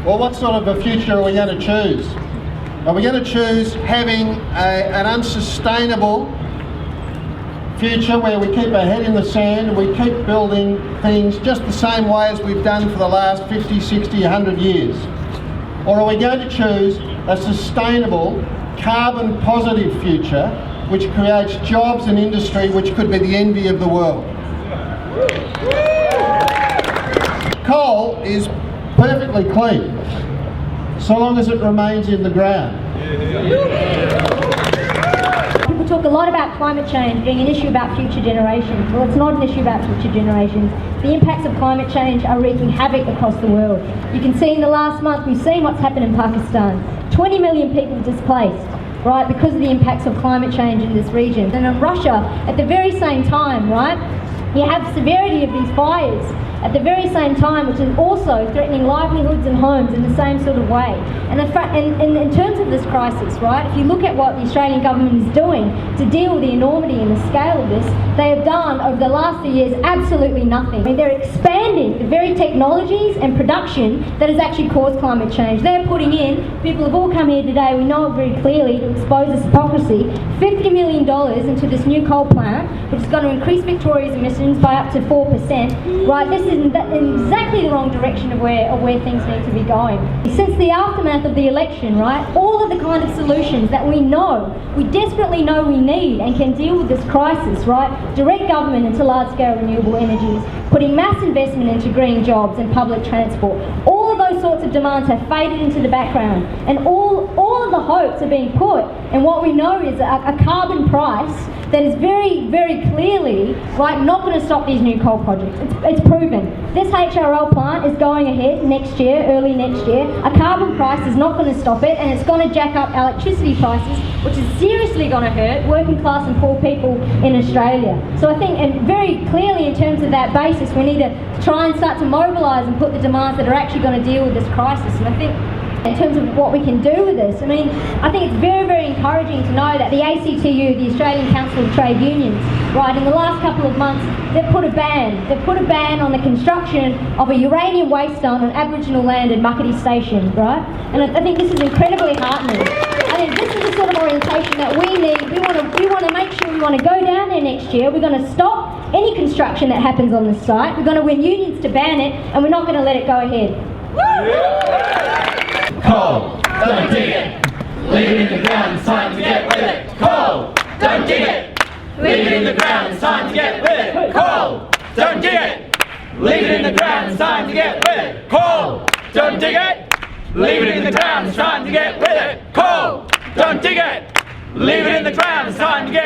Well, what sort of a future are we going to choose? Are we going to choose having an unsustainable future where we keep our head in the sand and we keep building things just the same way as we've done for the last 50, 60, 100 years? Or are we going to choose a sustainable, carbon positive future which creates jobs and industry which could be the envy of the world? Coal is perfectly clean, so long as it remains in the ground. People talk a lot about climate change being an issue about future generations. Well, it's not an issue about future generations. The impacts of climate change are wreaking havoc across the world. You can see in the last month, we've seen what's happened in Pakistan. 20 million people displaced, right, because of the impacts of climate change in this region. And in Russia, at the very same time, right, you have severity of these fires at the very same time, which is also threatening livelihoods and homes in the same sort of way. And in terms of this crisis, right, if you look at what the Australian government is doing to deal with the enormity and the scale of this, they have done over the last few years absolutely nothing. I mean, they're expanding the very technologies and production that has actually caused climate change. They're putting in, people have all come here today, we know it very clearly, to expose this hypocrisy, $50 million into this new coal plant, which is going to increase Victoria's emissions by up to 4%. Right, this is in exactly the wrong direction of where things need to be going. Since the aftermath of the election, right, all of the kind of solutions that we desperately know we need and can deal with this crisis, right, direct government into large-scale renewable energies, putting mass investment into green jobs and public transport, all of those sorts of demands have faded into the background, and all of the hopes are being put in what we know is a carbon price that is very, very clearly, right, not going to stop these new coal projects. It's proven. This HRL plant is going ahead next year, early next year. A carbon price is not going to stop it, and it's going to jack up electricity prices, which is seriously going to hurt working class and poor people in Australia. So I think, and very clearly in terms of that basis, we need to try and start to mobilise and put the demands that are actually going to deal with this crisis. And I think in terms of what we can do with this, I mean, I think it's very, very encouraging to know that the ACTU, the Australian Council of Trade Unions, right, in the last couple of months, they've put a ban on the construction of a uranium waste dump on Aboriginal land at Muckaty Station, right? And I think this is incredibly heartening. I think this is the sort of orientation that we need. We want to make sure we want to go down there next year. We're going to stop any construction that happens on this site. We're going to win unions to ban it, and we're not going to let it go ahead. Coal, don't dig it. Leave it in the ground, it's time to get with it. Coal, don't dig it. Leave it in the ground, it's time to get with it. Coal, don't dig it. Leave it in the ground, it's time to get with it. Coal, don't dig it. Leave it in the ground, it's time to get with it. Coal, don't dig it. Leave it in the ground, it's time to get